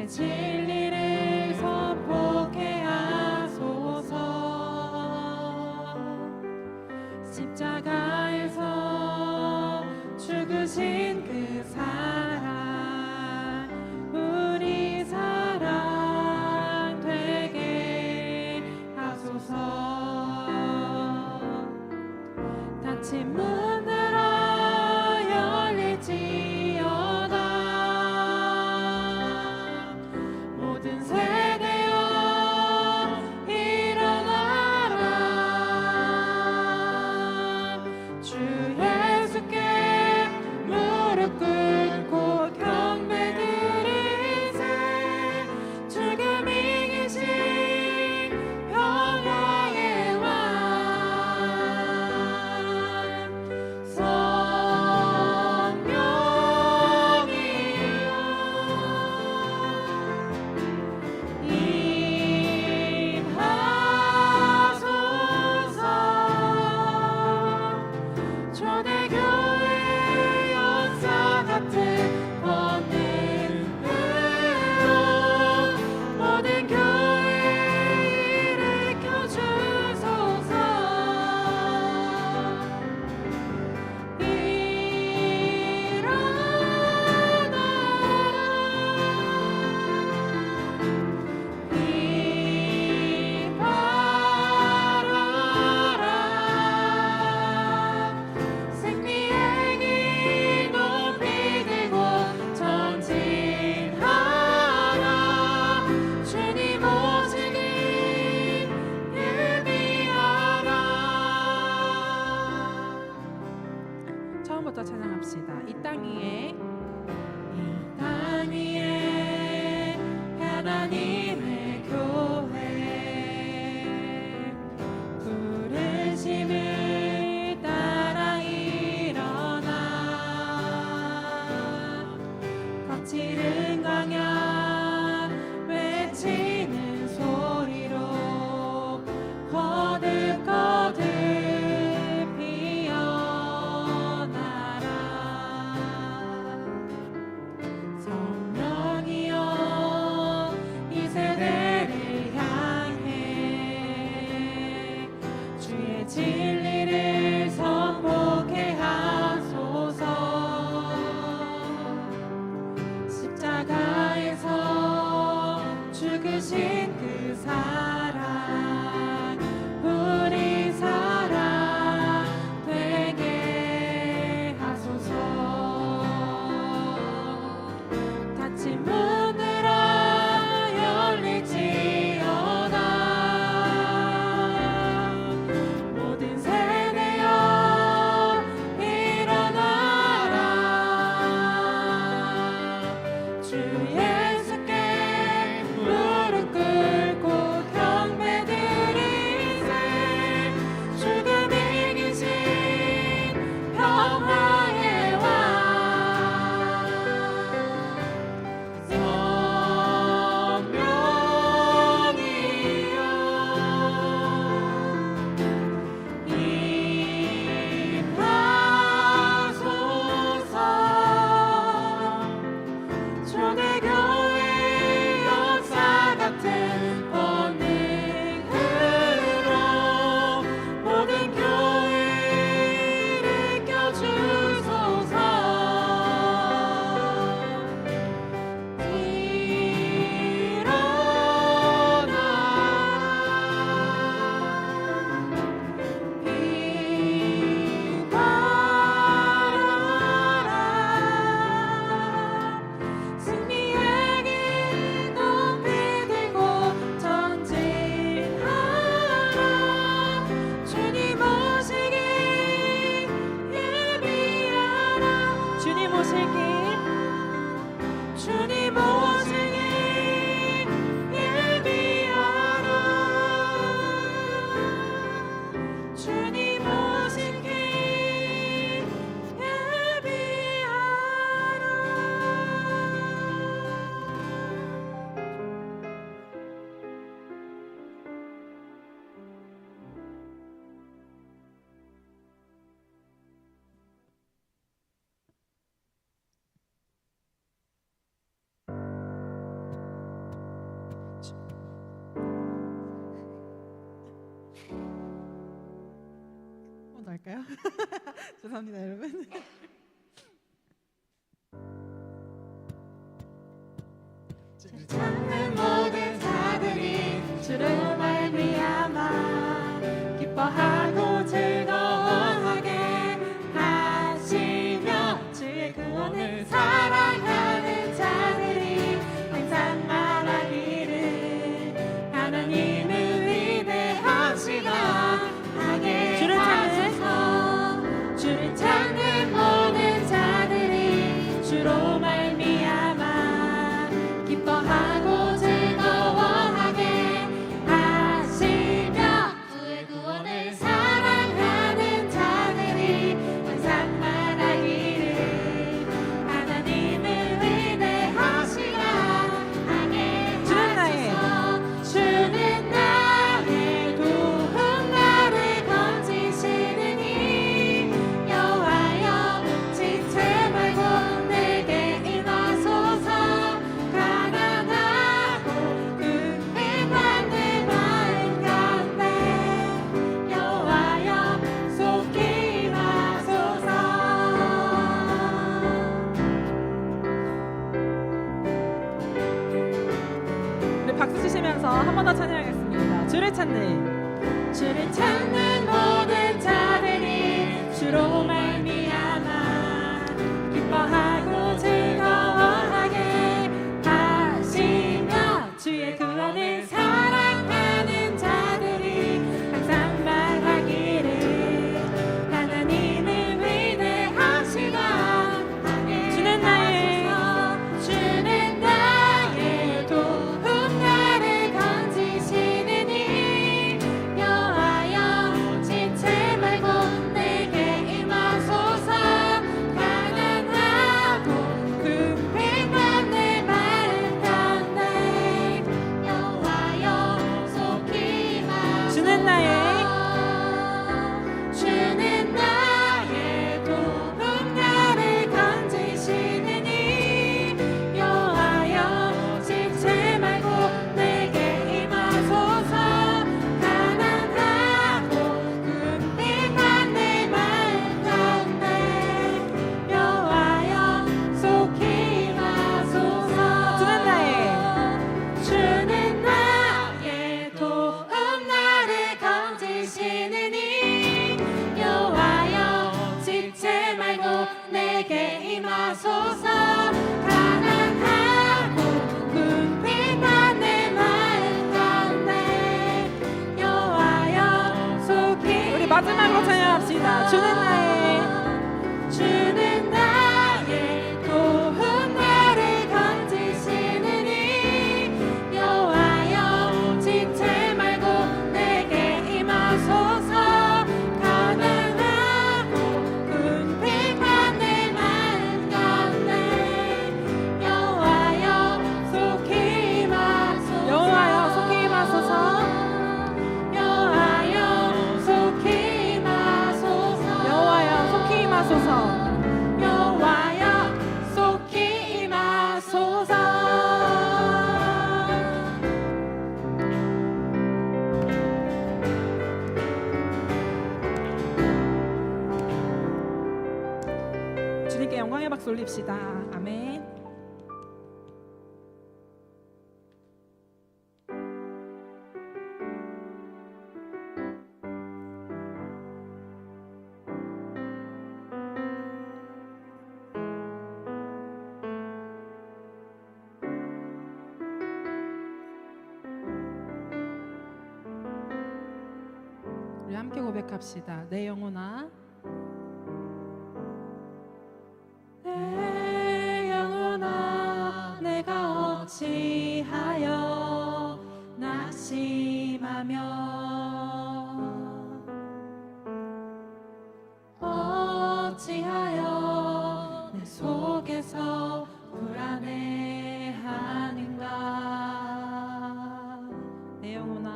진리를 선포케 하소서. 십자가에서 죽으신 그 사랑, 우리 사랑 되게 하소서. 닫힌 문들어 열릴지어다. 모든 세대여 일어나라. 주 예수께 무릎 꿇고 경배드리세. 죽음 이기신 평화의 왕, 처음부터 찬양합시다. 이 땅 위에 하나님의 교회, 부르심을 따라 일어나. 거칠은 광야 외치는 소리로 거듭거듭 진리를 선포케 하소서. 십자가에서 죽으신 그 사랑, 우리 사랑 되게 하소서. 닫힌 문들어 열릴지어다. 승리의 할까요? 죄송합니다, 여러분. 찾는 모든 자들이 주를 말미암아 기뻐하고 즐거워하게 하시며 주의 구원을 사랑하는 자들이 항상 말하기를 하나님은 위대하시다 하게 주를 하소서. 주를 찾는 모든 자들이 주로 말미암아 기뻐하고 즐거워하게 하시며 주의 구원을 사랑하는 자들이 항상 말하기를 하나님은 위대하시다 하게 하소서. 주는 나의 도움 나를 건지시는 이 여호와여 지체 말고 내게 임하소서. 가난하고 궁핍한 내 마음 가운데 여호와여 속히 임하소서. 우리 박수 치시면서 한 번 더 찬양하겠습니다. 주를 찾는 주를 찾는 모든 자들이 주로 말미암아 기뻐하고 즐거워하게 하시며 주의 구원을 사랑하는 자들이 항상 말하기를 하나님은 위대하시다 하게 주는 나의 하소서. 주는 나의 도움 나를 건지시는 이 여호와여 지체 말고 내게 임하소서. 가난하고 궁핍한 내 마음 가운데 여호와여 속히 임하소서. 주는 나의 주는 나의 도움 나를 건지시는 이 여호와여 지체 말고 내게 임하소서. 가난하고 궁핍한 내 마음 가운데 여호와여 속히 임하소서. 주는 나의 도움 나를 건지시는 이 여호와여 지체 말고 내게 임하소서. 가난하고 궁핍한 내 마음 가운데 여호와여 속히 우리 마지막으로 찬양합시다. 주는 나의 도움 나를 건지시는 이 여호와여 지체 말고 내게 임하소서. 가난하고 궁핍한 내 마음 가운데 여호와여 속히 임하소서. 여호와여 속히 임하소서. 여호와여 속히 임하소서. 여호와여 속히 임하소서. 여호와여 속히 임하소서. 주님께 영광의 박수 올립시다. 아멘. 우리 함께 고백합시다. 내 영혼아 내 영혼아 내가 어찌하여 낙심하며 어찌하여 내 속에서 불안해하는가. 내 영혼아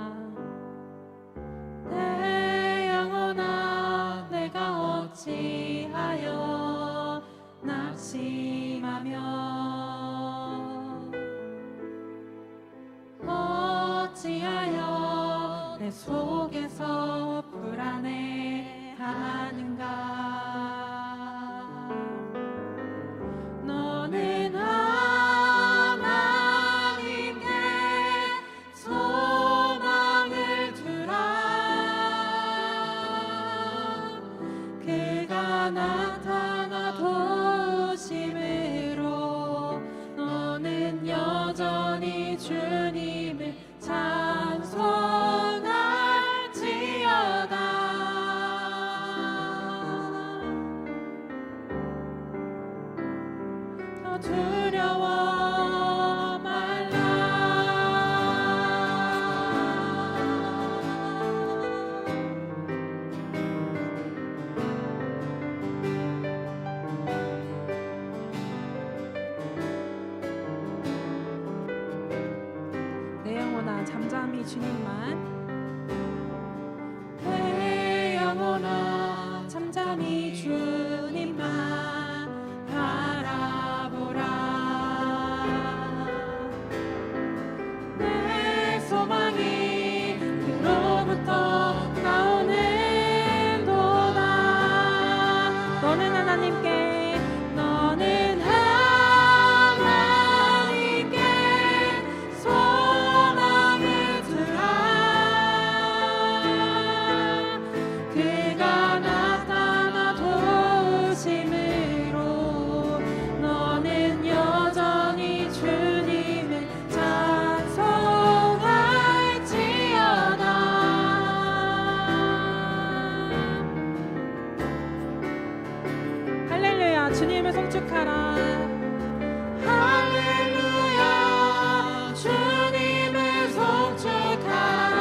내 영혼아 내가 어찌하여 낙심하며 어찌하여 내 속에서 불안해하는가. 주님을 찬송할지어다. 더 두려워 말라. 내 영혼아 잠잠히 주님만, 내 영혼아 잠잠히 주님만 바라보라. 내 소망이 그로부터 나오는 도다. 너는 하나님께 너는 하나님께 소망을 두라. 그가 나타나 도우심으로 너는 여전히 주님을 찬송할지어다. 할렐루야 주님을 송축하라. 할렐루야 주님을 송축하라.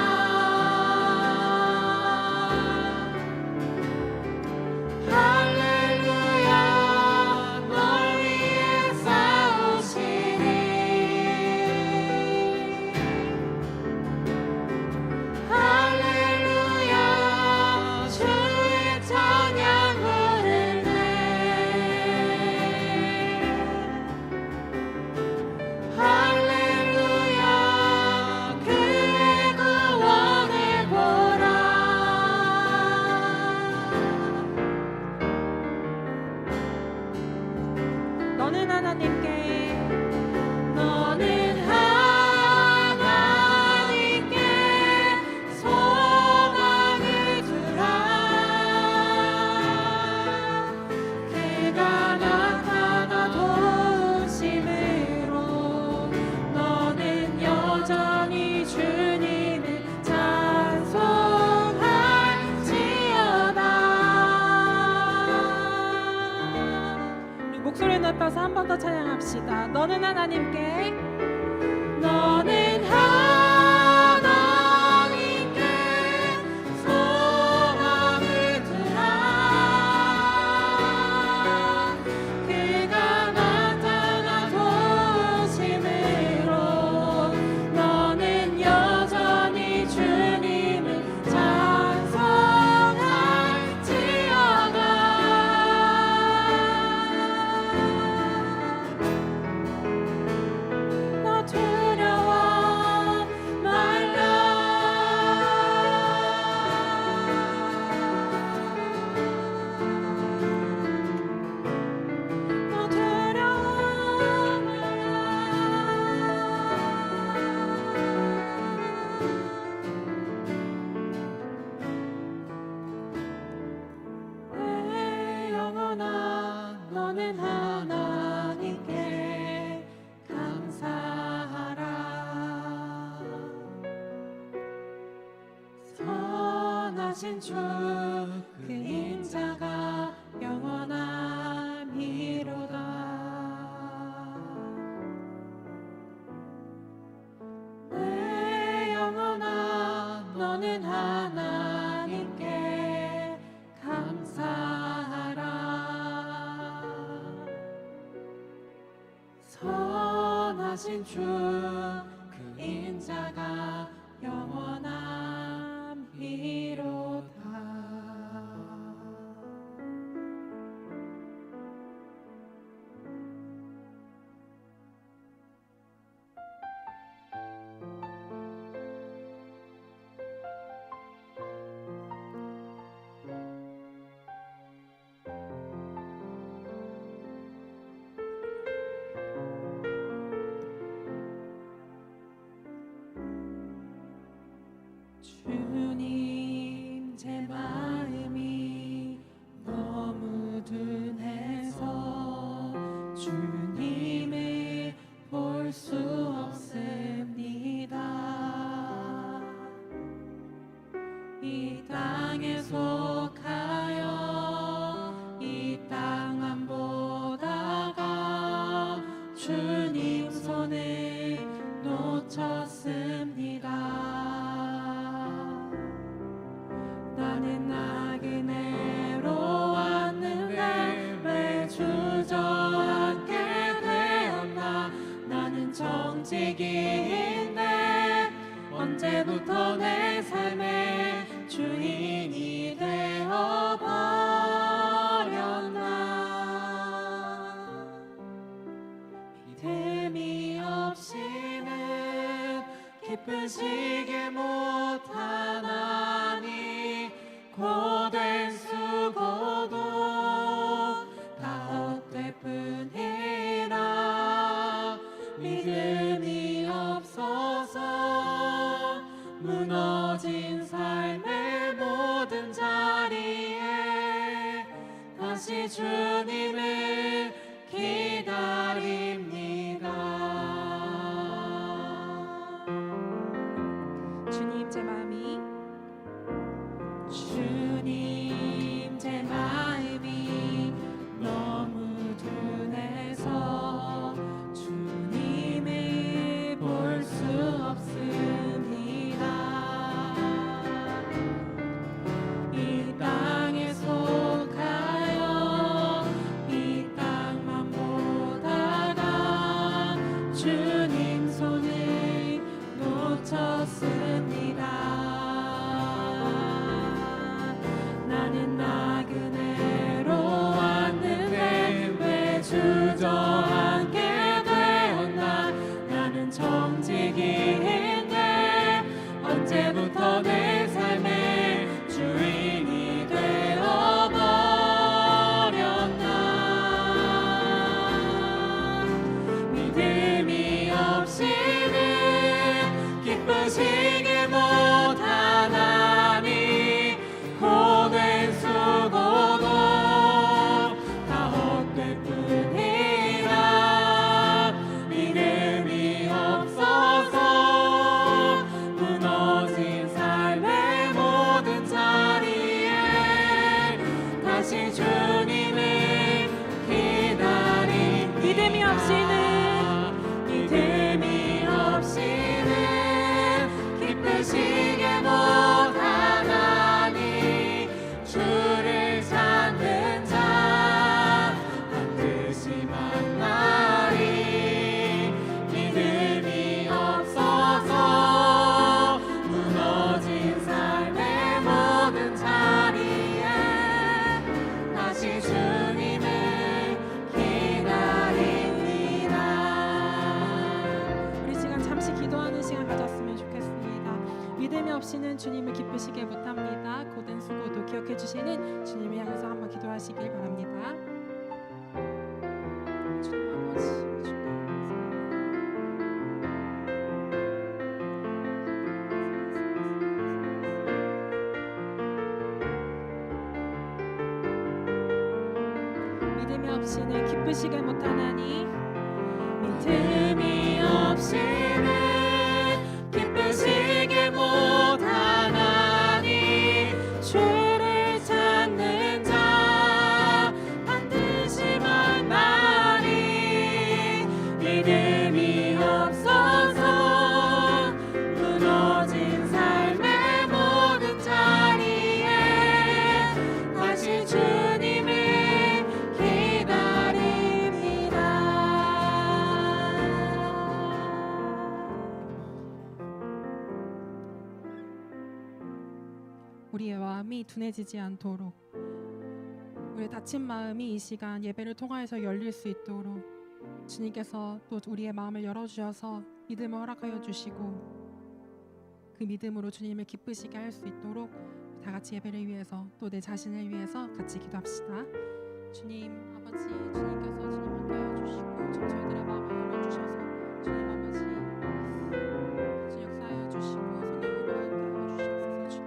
할렐루야 널 위해 싸우시니. 할렐루야 주의 찬양 부르네. 할렐루야 그의 구원을 보라. 너는 하나님께 너는 하나님께 소망을 두라. 그가 나타나 도우심으로 너는 여전히 주님을 찬송할지어다. 우리 목소리 높여서 한 번 더 찬양합시다. 너는 하나님께 너는 하나님께 소망을 두라. 그가 나타나 도우심으로 너는 여전히 주님을 찬송할지어다. 너 두려워 하신 주 그 인자가 영원함이로다. 내 영혼아 너는 하나님께 감사하라. 선하신 주 그 인자가 영원함이로다. 정직인데 언제부터 내 삶의 주인이 되어버렸나. 믿음이 없이는 기쁘시게 못하나니 고된 수고도 다 헛될 뿐이라. 믿음이 없어서 무너진 삶의 모든 자리에 다시 주님을 기다립니다. 주님 제 마음이 주님 제 마음이 너무 둔해서 주님을 볼 수 없습니다. 이 땅에 속하여 이 땅만 보다가 주님 손을 놓쳤습니다. 나는 나그네로 왔는데 왜 주저앉게 되었나. 나는 정직인데 언제부터 내 삶의 주인이 되어버렸나. 믿음이 없이는 기쁘시게 못하나니 고된 수고도 다 헛될 뿐이라. 믿음이 없어서 무너진 삶의 모든 자리에 다시 주님을 기다립니다. 믿음이 없이는 기쁘시게 못하나니 주를 찾는 자 반드시 만나리. 믿음이 없어서 무너진 삶의 모든 자리에 다시 주님을 기다립니다. 우리 시간 잠시 기도하는 시간 가졌으면 좋겠습니다. 믿음이 없이는 주님을 기쁘시게 못합니다. 고된 수고도 기억해 주시는 주님을 향해서 한번 기도하시길 바랍니다. 주님 아버지, 주님 믿음이 없이는 기쁘시게 못하나니 믿음이 없이는 기쁘시게 못하나니 주를 찾는 자 반드시 만나리. 믿음이 없어서 무너진 삶의 모든 자리에 다시 주님을 우리의 마음이 둔해지지 않도록, 우리의 다친 마음이 이 시간 예배를 통하여서 열릴 수 있도록 주님께서 또 우리의 마음을 열어주셔서 믿음을 허락하여 주시고 그 믿음으로 주님을 기쁘시게 할 수 있도록 다 같이 예배를 위해서 또 내 자신을 위해서 같이 기도합시다. 주님 아버지, 주님께서 주님 함께하여 주시고 저희들의 마음을 열어주셔서 주님 아버지 주님 역사하여 주시고 성령으로 함께하여 주시옵소서. 주님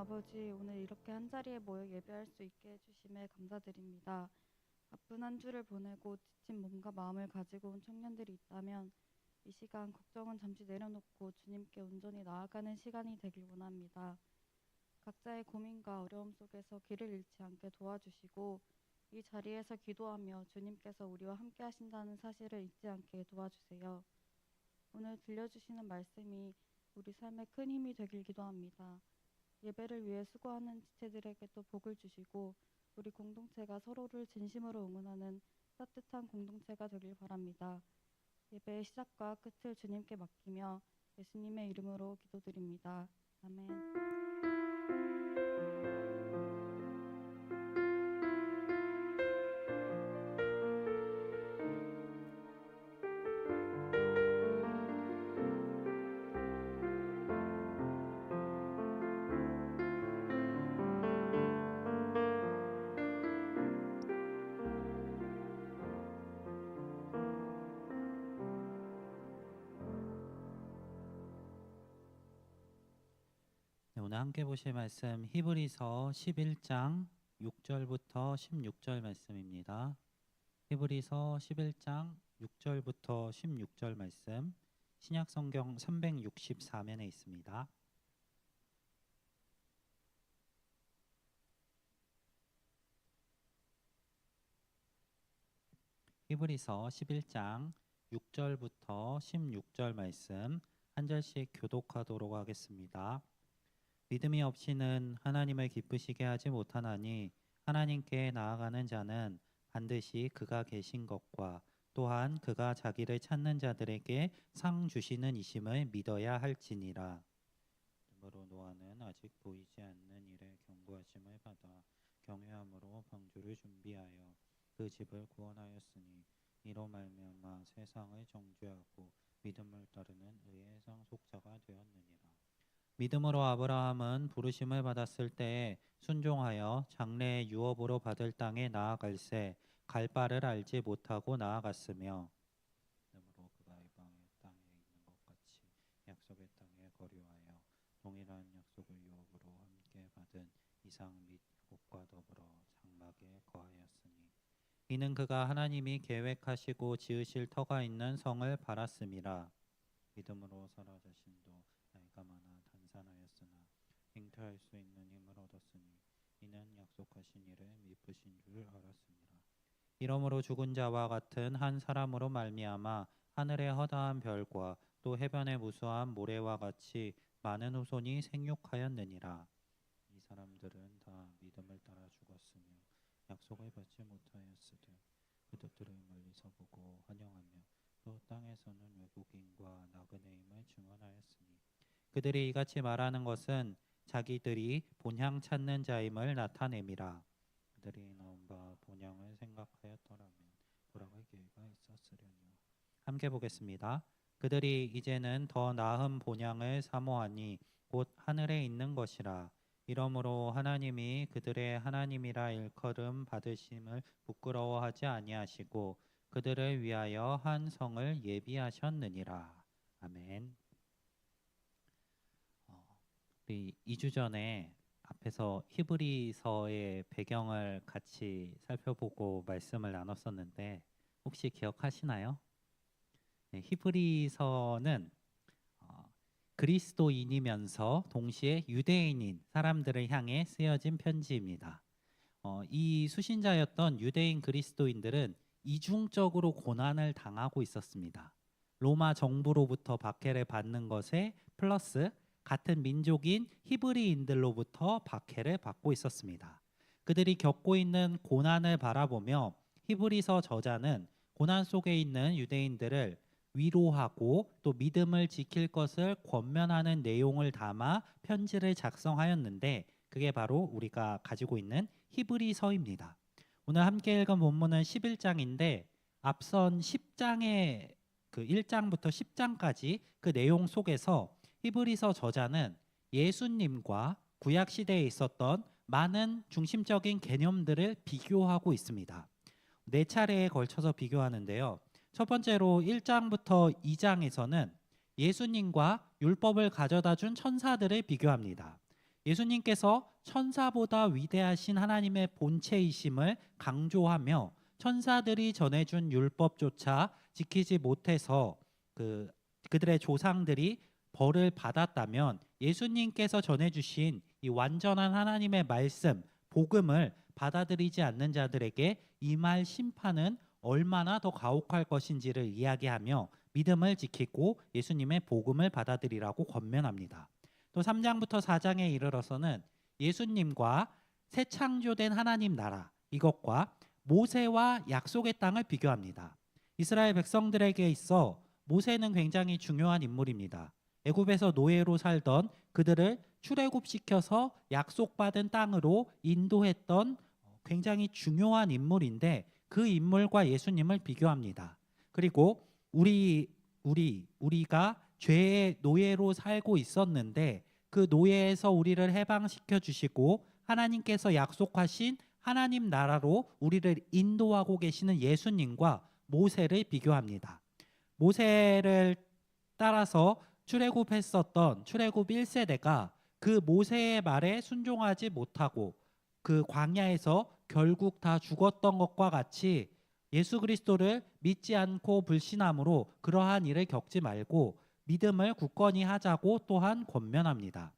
아버지, 오늘 이렇게 한자리에 모여 예배할 수 있게 해주심에 감사드립니다. 바쁜 한 주를 보내고 지친 몸과 마음을 가지고 온 청년들이 있다면 이 시간 걱정은 잠시 내려놓고 주님께 온전히 나아가는 시간이 되길 원합니다. 각자의 고민과 어려움 속에서 길을 잃지 않게 도와주시고 이 자리에서 기도하며 주님께서 우리와 함께 하신다는 사실을 잊지 않게 도와주세요. 오늘 들려주시는 말씀이 우리 삶에 큰 힘이 되길 기도합니다. 예배를 위해 수고하는 지체들에게 또 복을 주시고 우리 공동체가 서로를 진심으로 응원하는 따뜻한 공동체가 되길 바랍니다. 예배의 시작과 끝을 주님께 맡기며 예수님의 이름으로 기도드립니다. 아멘. 네, 오늘 함께 보실 말씀 히브리서 11장 6절부터 16절 말씀입니다. 히브리서 11장 6절부터 16절 말씀 신약 성경 364면에 있습니다. 히브리서 11장 6절부터 16절 말씀 한 절씩 교독하도록 하겠습니다. 믿음이 없이는 하나님을 기쁘시게 하지 못하나니 하나님께 나아가는 자는 반드시 그가 계신 것과 또한 그가 자기를 찾는 자들에게 상 주시는 이심을 믿어야 할지니라. 그러므로 노아는 아직 보이지 않는 일에 경고하심을 받아 경외함으로 방주를 준비하여 그 집을 구원하였으니 이로 말미암아 세상을 정죄하고 믿음을 따르는 의의 상속자가 되었느니라. 믿음으로 아브라함은 부르심을 받았을 때에 순종하여 장래의 유업으로 받을 땅에 나아갈새 갈 바를 알지 못하고 나아갔으며 믿음으로 그가 이방의 땅에 있는 것 같이 약속의 땅에 거류하여 동일한 약속을 유업으로 함께 받은 이삭 및 야곱과 더불어 장막에 거하였으니 이는 그가 하나님이 계획하시고 지으실 터가 있는 성을 바랐음이라. 믿음으로 사라 자신도 나이가 많아 단산하였으나 잉태할 수 있는 힘을 얻었으니 이는 약속하신 이를 미쁘신 줄 알았습니다. 이러므로 죽은 자와 같은 한 사람으로 말미암아 하늘의 허다한 별과 또 해변의 무수한 모래와 같이 많은 후손이 생육하였느니라. 이 사람들은 다 믿음을 따라 죽었으며 약속을 받지 못하였으되 그들을 멀리서 보고 환영하며 또 땅에서는 외국인과 나그네임을 증언하였으니 그들이 이같이 말하는 것은 자기들이 본향 찾는 자임을 나타냄이라. 그들이 나온 바 본향을 생각하였더라면 돌아갈 기회가 있었으려니와. 함께 보겠습니다. 그들이 이제는 더 나은 본향을 사모하니 곧 하늘에 있는 것이라. 이러므로 하나님이 그들의 하나님이라 일컬음 받으심을 부끄러워하지 아니하시고 그들을 위하여 한 성을 예비하셨느니라. 아멘. 우리 2주 전에 앞에서 히브리서의 배경을 같이 살펴보고 말씀을 나눴었는데 혹시 기억하시나요? 네, 히브리서는 그리스도인이면서 동시에 유대인인 사람들을 향해 쓰여진 편지입니다. 이 수신자였던 유대인 그리스도인들은 이중적으로 고난을 당하고 있었습니다. 로마 정부로부터 박해를 받는 것에 플러스 같은 민족인 히브리인들로부터 박해를 받고 있었습니다. 그들이 겪고 있는 고난을 바라보며 히브리서 저자는 고난 속에 있는 유대인들을 위로하고 또 믿음을 지킬 것을 권면하는 내용을 담아 편지를 작성하였는데 그게 바로 우리가 가지고 있는 히브리서입니다. 오늘 함께 읽은 본문은 11장인데 앞선 10장의 그 1장부터 10장까지 그 내용 속에서 히브리서 저자는 예수님과 구약 시대에 있었던 많은 중심적인 개념들을 비교하고 있습니다. 4차례에 걸쳐서 비교하는데요. 첫 번째로 1장부터 2장에서는 예수님과 율법을 가져다 준 천사들을 비교합니다. 예수님께서 천사보다 위대하신 하나님의 본체이심을 강조하며 천사들이 전해준 율법조차 지키지 못해서 그들의 조상들이 벌을 받았다면 예수님께서 전해주신 이 완전한 하나님의 말씀, 복음을 받아들이지 않는 자들에게 임할 심판은 얼마나 더 가혹할 것인지를 이야기하며 믿음을 지키고 예수님의 복음을 받아들이라고 권면합니다. 또 3장부터 4장에 이르러서는 예수님과 새 창조된 하나님 나라, 이것과 모세와 약속의 땅을 비교합니다. 이스라엘 백성들에게 있어 모세는 굉장히 중요한 인물입니다. 애굽에서 노예로 살던 그들을 출애굽시켜서 약속받은 땅으로 인도했던 굉장히 중요한 인물인데 그 인물과 예수님을 비교합니다. 그리고 우리가 죄의 노예로 살고 있었는데 그 노예에서 우리를 해방시켜 주시고 하나님께서 약속하신 하나님 나라로 우리를 인도하고 계시는 예수님과 모세를 비교합니다. 모세를 따라서 출애굽했었던 출애굽 1세대가 그 모세의 말에 순종하지 못하고 그 광야에서 결국 다 죽었던 것과 같이 예수 그리스도를 믿지 않고 불신함으로 그러한 일을 겪지 말고 믿음을 굳건히 하자고 또한 권면합니다.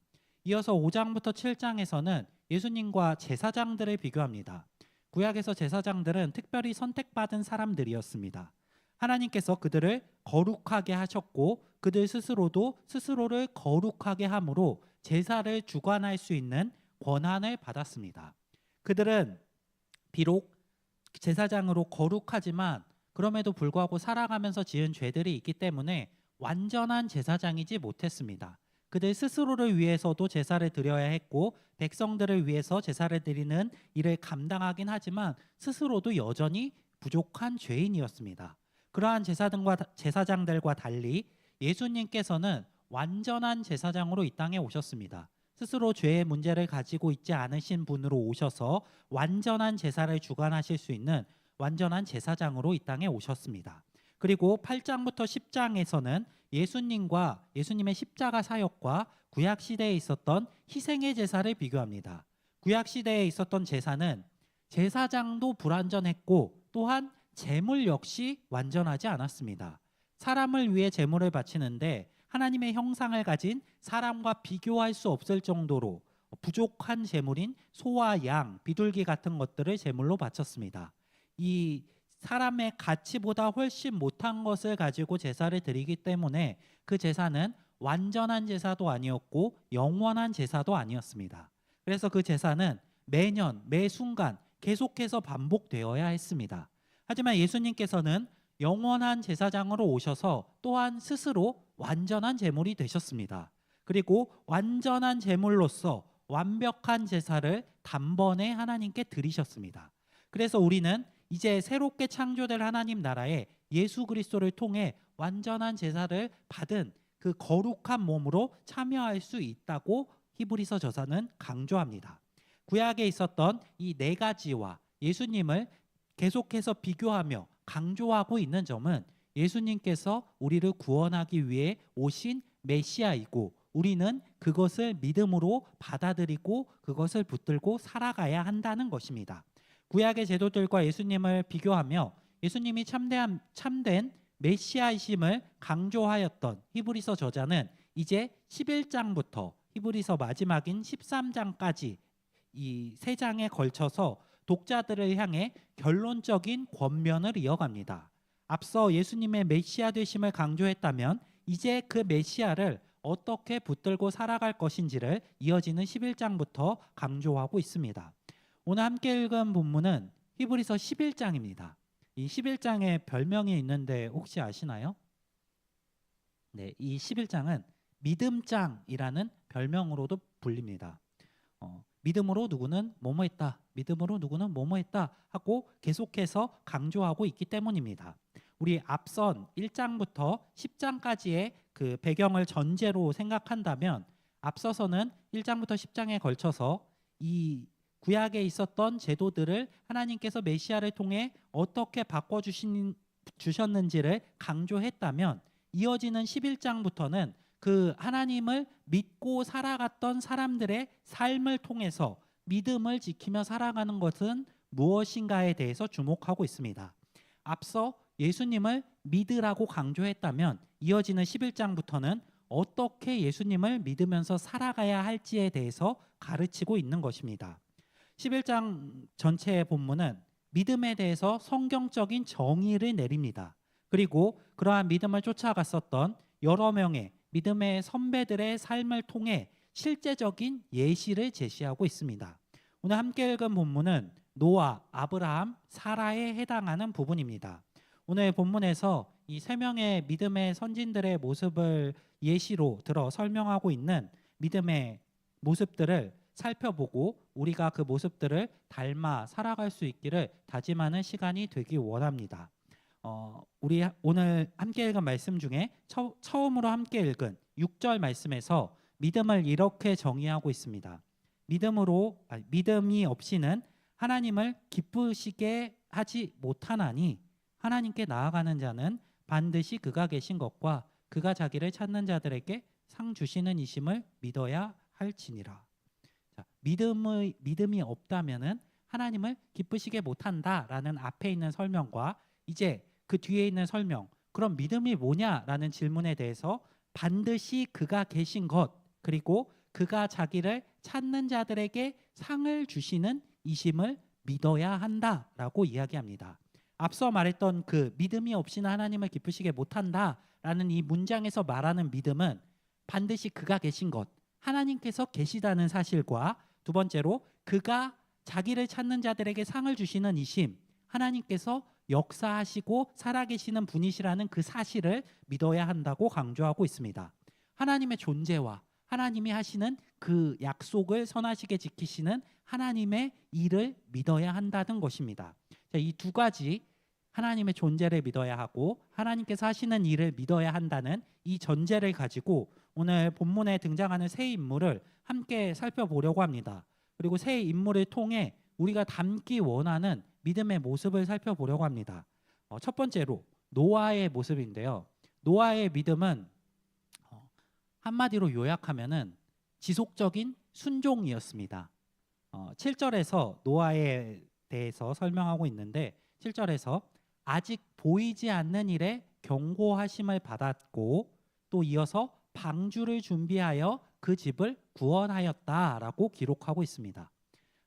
이어서 5장부터 7장에서는 예수님과 제사장들을 비교합니다. 구약에서 제사장들은 특별히 선택받은 사람들이었습니다. 하나님께서 그들을 거룩하게 하셨고 그들 스스로도 스스로를 거룩하게 함으로 제사를 주관할 수 있는 권한을 받았습니다. 그들은 비록 제사장으로 거룩하지만 그럼에도 불구하고 살아가면서 지은 죄들이 있기 때문에 완전한 제사장이지 못했습니다. 그들 스스로를 위해서도 제사를 드려야 했고 백성들을 위해서 제사를 드리는 일을 감당하긴 하지만 스스로도 여전히 부족한 죄인이었습니다. 그러한 제사장들과 달리 예수님께서는 완전한 제사장으로 이 땅에 오셨습니다. 스스로 죄의 문제를 가지고 있지 않으신 분으로 오셔서 완전한 제사를 주관하실 수 있는 완전한 제사장으로 이 땅에 오셨습니다. 그리고 8장부터 10장에서는 예수님과 예수님의 십자가 사역과 구약 시대에 있었던 희생의 제사를 비교합니다. 구약 시대에 있었던 제사는 제사장도 불완전했고 또한 제물 역시 완전하지 않았습니다. 사람을 위해 제물을 바치는데 하나님의 형상을 가진 사람과 비교할 수 없을 정도로 부족한 제물인 소와 양, 비둘기 같은 것들을 제물로 바쳤습니다. 이 사람의 가치보다 훨씬 못한 것을 가지고 제사를 드리기 때문에 그 제사는 완전한 제사도 아니었고 영원한 제사도 아니었습니다. 그래서 그 제사는 매년 매 순간 계속해서 반복되어야 했습니다. 하지만 예수님께서는 영원한 제사장으로 오셔서 또한 스스로 완전한 제물이 되셨습니다. 그리고 완전한 제물로서 완벽한 제사를 단번에 하나님께 드리셨습니다. 그래서 우리는 이제 새롭게 창조될 하나님 나라에 예수 그리스도를 통해 완전한 제사를 받은 그 거룩한 몸으로 참여할 수 있다고 히브리서 저자는 강조합니다. 구약에 있었던 이 네 가지와 예수님을 계속해서 비교하며 강조하고 있는 점은 예수님께서 우리를 구원하기 위해 오신 메시아이고 우리는 그것을 믿음으로 받아들이고 그것을 붙들고 살아가야 한다는 것입니다. 구약의 제도들과 예수님을 비교하며 예수님이 참된 메시아이심을 강조하였던 히브리서 저자는 이제 11장부터 히브리서 마지막인 13장까지 이 세 장에 걸쳐서 독자들을 향해 결론적인 권면을 이어갑니다. 앞서 예수님의 메시아 되심을 강조했다면 이제 그 메시아를 어떻게 붙들고 살아갈 것인지를 이어지는 11장부터 강조하고 있습니다. 오늘 함께 읽은 본문은 히브리서 11장입니다. 이 11장에 별명이 있는데 혹시 아시나요? 네, 이 11장은 믿음장이라는 별명으로도 불립니다. 믿음으로 누구는 뭐뭐 했다, 믿음으로 누구는 뭐뭐 했다 하고 계속해서 강조하고 있기 때문입니다. 우리 앞선 1장부터 10장까지의 그 배경을 전제로 생각한다면 앞서서는 1장부터 10장에 걸쳐서 이 구약에 있었던 제도들을 하나님께서 메시아를 통해 어떻게 바꿔주셨는지를 강조했다면 이어지는 11장부터는 그 하나님을 믿고 살아갔던 사람들의 삶을 통해서 믿음을 지키며 살아가는 것은 무엇인가에 대해서 주목하고 있습니다. 앞서 예수님을 믿으라고 강조했다면 이어지는 11장부터는 어떻게 예수님을 믿으면서 살아가야 할지에 대해서 가르치고 있는 것입니다. 11장 전체의 본문은 믿음에 대해서 성경적인 정의를 내립니다. 그리고 그러한 믿음을 쫓아갔었던 여러 명의 믿음의 선배들의 삶을 통해 실제적인 예시를 제시하고 있습니다. 오늘 함께 읽은 본문은 노아, 아브라함, 사라에 해당하는 부분입니다. 오늘 본문에서 이 세 명의 믿음의 선진들의 모습을 예시로 들어 설명하고 있는 믿음의 모습들을 살펴보고 우리가 그 모습들을 닮아 살아갈 수 있기를 다짐하는 시간이 되기 원합니다. 우리 오늘 함께 읽은 말씀 중에 처음으로 함께 읽은 6절 말씀에서 믿음을 이렇게 정의하고 있습니다. 믿음이 없이는 하나님을 기쁘시게 하지 못하나니 하나님께 나아가는 자는 반드시 그가 계신 것과 그가 자기를 찾는 자들에게 상 주시는 이심을 믿어야 할지니라. 자, 믿음이 없다면은 하나님을 기쁘시게 못한다라는 앞에 있는 설명과 이제 그 뒤에 있는 설명, 그럼 믿음이 뭐냐라는 질문에 대해서 반드시 그가 계신 것, 그리고 그가 자기를 찾는 자들에게 상을 주시는 이심을 믿어야 한다라고 이야기합니다. 앞서 말했던 그 믿음이 없이는 하나님을 기쁘시게 못한다라는 이 문장에서 말하는 믿음은 반드시 그가 계신 것, 하나님께서 계시다는 사실과 두 번째로 그가 자기를 찾는 자들에게 상을 주시는 이심, 하나님께서 역사하시고 살아계시는 분이시라는 그 사실을 믿어야 한다고 강조하고 있습니다. 하나님의 존재와 하나님이 하시는 그 약속을 선하시게 지키시는 하나님의 일을 믿어야 한다는 것입니다. 이 두 가지, 하나님의 존재를 믿어야 하고 하나님께서 하시는 일을 믿어야 한다는 이 전제를 가지고 오늘 본문에 등장하는 세 인물을 함께 살펴보려고 합니다. 그리고 세 인물을 통해 우리가 닮기 원하는 믿음의 모습을 살펴보려고 합니다. 첫 번째로 노아의 모습인데요. 노아의 믿음은 한마디로 요약하면은 지속적인 순종이었습니다. 7절에서 노아에 대해서 설명하고 있는데 7절에서 아직 보이지 않는 일에 경고하심을 받았고 또 이어서 방주를 준비하여 그 집을 구원하였다라고 기록하고 있습니다.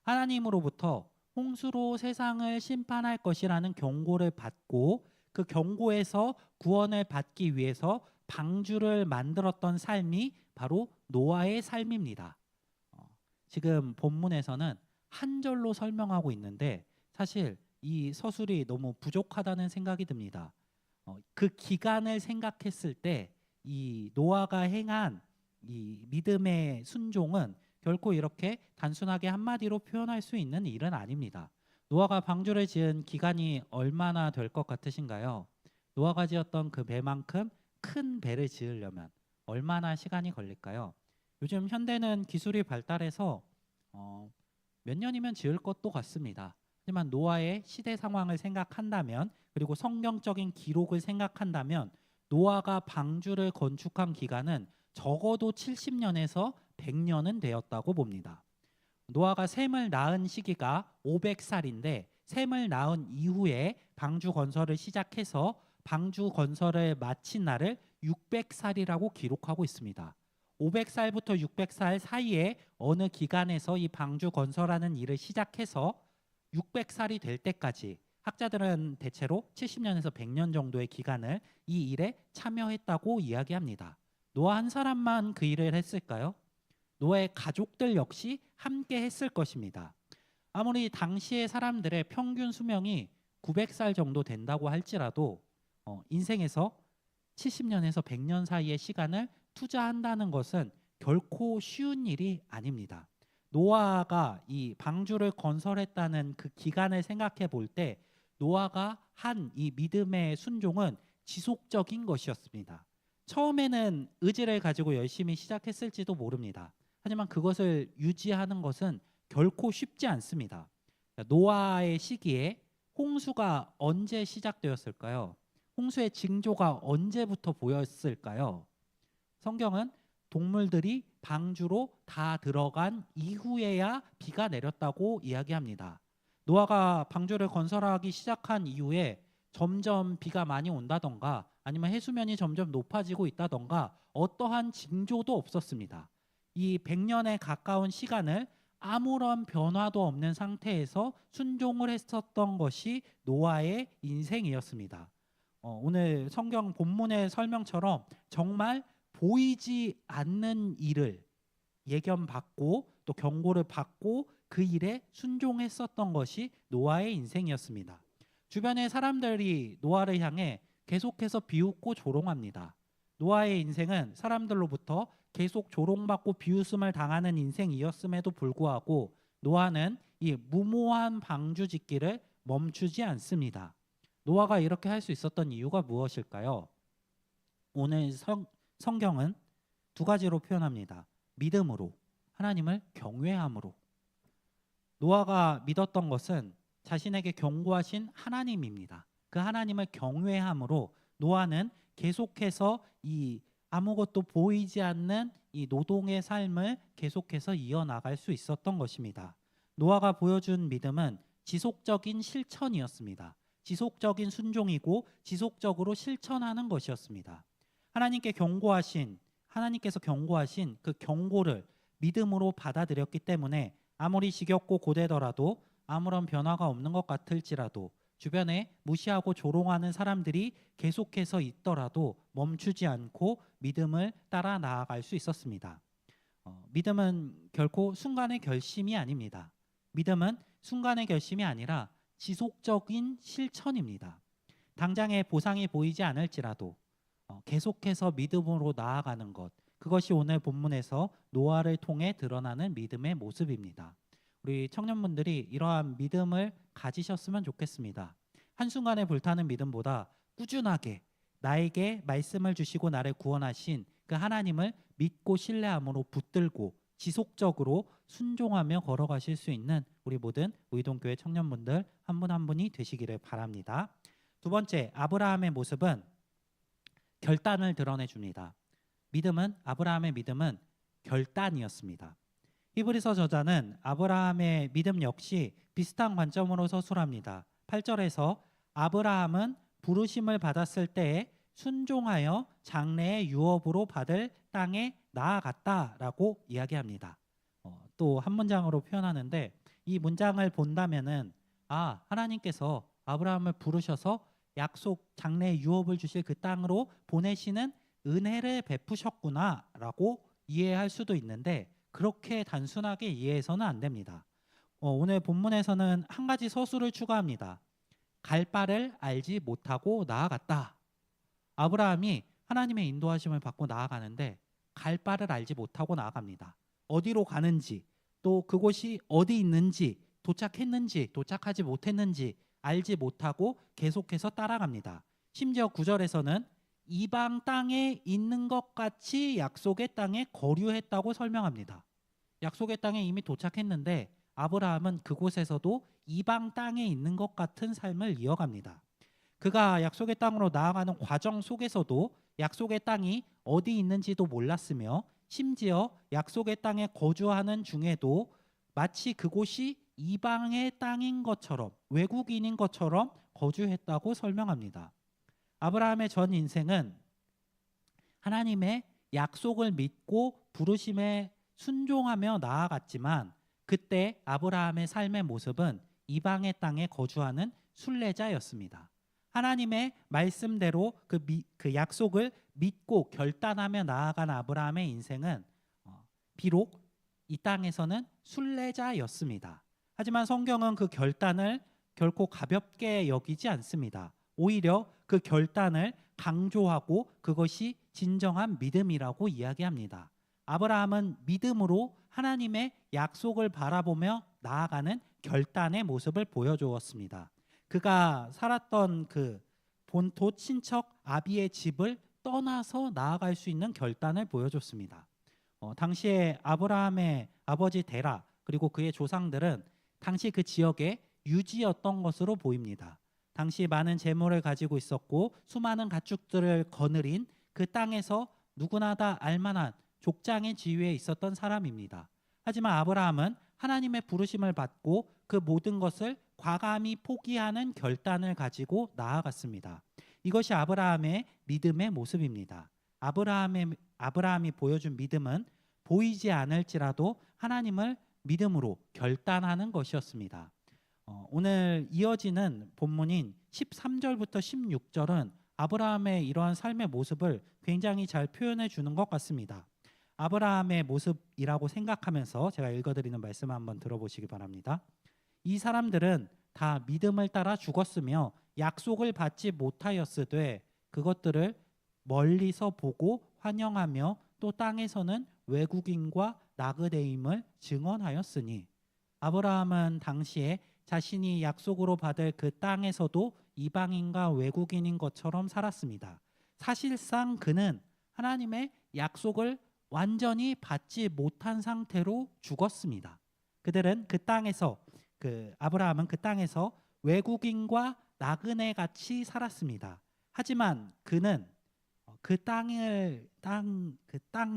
하나님으로부터 홍수로 세상을 심판할 것이라는 경고를 받고 그 경고에서 구원을 받기 위해서 방주를 만들었던 삶이 바로 노아의 삶입니다. 지금 본문에서는 한 절로 설명하고 있는데 사실 이 서술이 너무 부족하다는 생각이 듭니다. 그 기간을 생각했을 때 이 노아가 행한 이 믿음의 순종은 결코 이렇게 단순하게 한마디로 표현할 수 있는 일은 아닙니다. 노아가 방주를 지은 기간이 얼마나 될 것 같으신가요? 노아가 지었던 그 배만큼 큰 배를 지으려면 얼마나 시간이 걸릴까요? 요즘 현대는 기술이 발달해서 몇 년이면 지을 것도 같습니다. 하지만 노아의 시대 상황을 생각한다면 그리고 성경적인 기록을 생각한다면 노아가 방주를 건축한 기간은 적어도 70년에서 100년은 되었다고 봅니다. 노아가 셈을 낳은 시기가 500살인데 셈을 낳은 이후에 방주 건설을 시작해서 방주 건설을 마친 날을 600살이라고 기록하고 있습니다. 500살부터 600살 사이에 어느 기간에서 이 방주 건설하는 일을 시작해서 600살이 될 때까지 학자들은 대체로 70년에서 100년 정도의 기간을 이 일에 참여했다고 이야기합니다. 노아 한 사람만 그 일을 했을까요? 노아의 가족들 역시 함께 했을 것입니다. 아무리 당시의 사람들의 평균 수명이 900살 정도 된다고 할지라도 인생에서 70년에서 100년 사이의 시간을 투자한다는 것은 결코 쉬운 일이 아닙니다. 노아가 이 방주를 건설했다는 그 기간을 생각해 볼 때 노아가 한 이 믿음의 순종은 지속적인 것이었습니다. 처음에는 의지를 가지고 열심히 시작했을지도 모릅니다. 하지만 그것을 유지하는 것은 결코 쉽지 않습니다. 노아의 시기에 홍수가 언제 시작되었을까요? 홍수의 징조가 언제부터 보였을까요? 성경은 동물들이 방주로 다 들어간 이후에야 비가 내렸다고 이야기합니다. 노아가 방주를 건설하기 시작한 이후에 점점 비가 많이 온다던가 아니면 해수면이 점점 높아지고 있다던가 어떠한 징조도 없었습니다. 이 100년에 가까운 시간을 아무런 변화도 없는 상태에서 순종을 했었던 것이 노아의 인생이었습니다. 오늘 성경 본문의 설명처럼 정말 보이지 않는 일을 예견받고 또 경고를 받고 그 일에 순종했었던 것이 노아의 인생이었습니다. 주변의 사람들이 노아를 향해 계속해서 비웃고 조롱합니다. 노아의 인생은 사람들로부터 계속 조롱받고 비웃음을 당하는 인생이었음에도 불구하고 노아는 이 무모한 방주 짓기를 멈추지 않습니다. 노아가 이렇게 할 수 있었던 이유가 무엇일까요? 오늘 성경은 두 가지로 표현합니다. 믿음으로, 하나님을 경외함으로. 노아가 믿었던 것은 자신에게 경고하신 하나님입니다. 그 하나님을 경외함으로 노아는 계속해서 이 아무것도 보이지 않는 이 노동의 삶을 계속해서 이어나갈 수 있었던 것입니다. 노아가 보여준 믿음은 지속적인 실천이었습니다. 지속적인 순종이고 지속적으로 실천하는 것이었습니다. 하나님께서 경고하신 그 경고를 믿음으로 받아들였기 때문에 아무리 지겹고 고되더라도 아무런 변화가 없는 것 같을지라도 주변에 무시하고 조롱하는 사람들이 계속해서 있더라도 멈추지 않고 믿음을 따라 나아갈 수 있었습니다. 믿음은 결코 순간의 결심이 아닙니다. 믿음은 순간의 결심이 아니라 지속적인 실천입니다. 당장의 보상이 보이지 않을지라도 계속해서 믿음으로 나아가는 것, 그것이 오늘 본문에서 노아를 통해 드러나는 믿음의 모습입니다. 우리 청년분들이 이러한 믿음을 가지셨으면 좋겠습니다. 한순간에 불타는 믿음보다 꾸준하게 나에게 말씀을 주시고 나를 구원하신 그 하나님을 믿고 신뢰함으로 붙들고 지속적으로 순종하며 걸어가실 수 있는 우리 모든 우이동교회 청년분들 한 분 한 분이 되시기를 바랍니다. 두 번째, 아브라함의 모습은 결단을 드러내줍니다. 아브라함의 믿음은 결단이었습니다. 히브리서 저자는 아브라함의 믿음 역시 비슷한 관점으로 서술합니다. 8절에서 아브라함은 부르심을 받았을 때에 순종하여 장래의 유업으로 받을 땅에 나아갔다라고 이야기합니다. 또 한 문장으로 표현하는데 이 문장을 본다면은 하나님께서 아브라함을 부르셔서 약속 장래의 유업을 주실 그 땅으로 보내시는 은혜를 베푸셨구나라고 이해할 수도 있는데 그렇게 단순하게 이해해서는 안 됩니다. 오늘 본문에서는 한 가지 서술을 추가합니다. 갈 바를 알지 못하고 나아갔다. 아브라함이 하나님의 인도하심을 받고 나아가는데 갈 바를 알지 못하고 나아갑니다. 어디로 가는지, 또 그곳이 어디 있는지, 도착했는지 도착하지 못했는지 알지 못하고 계속해서 따라갑니다. 심지어 9절에서는 이방 땅에 있는 것 같이 약속의 땅에 거류했다고 설명합니다. 약속의 땅에 이미 도착했는데 아브라함은 그곳에서도 이방 땅에 있는 것 같은 삶을 이어갑니다. 그가 약속의 땅으로 나아가는 과정 속에서도 약속의 땅이 어디 있는지도 몰랐으며 심지어 약속의 땅에 거주하는 중에도 마치 그곳이 이방의 땅인 것처럼 외국인인 것처럼 거주했다고 설명합니다. 아브라함의 전 인생은 하나님의 약속을 믿고 부르심에 순종하며 나아갔지만 그때 아브라함의 삶의 모습은 이방의 땅에 거주하는 순례자였습니다. 하나님의 말씀대로 그 약속을 믿고 결단하며 나아간 아브라함의 인생은 비록 이 땅에서는 순례자였습니다. 하지만 성경은 그 결단을 결코 가볍게 여기지 않습니다. 오히려 그 결단을 강조하고 그것이 진정한 믿음이라고 이야기합니다. 아브라함은 믿음으로 하나님의 약속을 바라보며 나아가는 결단의 모습을 보여주었습니다. 그가 살았던 그 본토 친척 아비의 집을 떠나서 나아갈 수 있는 결단을 보여줬습니다. 당시에 아브라함의 아버지 데라 그리고 그의 조상들은 당시 그 지역의 유지였던 것으로 보입니다. 당시 많은 재물을 가지고 있었고 수많은 가축들을 거느린 그 땅에서 누구나 다 알만한 족장의 지위에 있었던 사람입니다. 하지만 아브라함은 하나님의 부르심을 받고 그 모든 것을 과감히 포기하는 결단을 가지고 나아갔습니다. 이것이 아브라함의 믿음의 모습입니다. 아브라함이 보여준 믿음은 보이지 않을지라도 하나님을 믿음으로 결단하는 것이었습니다. 오늘 이어지는 본문인 13절부터 16절은 아브라함의 이러한 삶의 모습을 굉장히 잘 표현해 주는 것 같습니다. 아브라함의 모습이라고 생각하면서 제가 읽어드리는 말씀 한번 들어보시기 바랍니다. 이 사람들은 다 믿음을 따라 죽었으며 약속을 받지 못하였으되 그것들을 멀리서 보고 환영하며 또 땅에서는 외국인과 나그네임을 증언하였으니 아브라함은 당시에 자신이 약속으로 받을 그 땅에서도 이방인과 외국인인 것처럼 살았습니다. 사실상 그는 하나님의 약속을 완전히 받지 못한 상태로 죽었습니다. 그들은 그 땅에서 아브라함은 그 땅에서 외국인과 나그네 같이 살았습니다. 하지만 그는 그 땅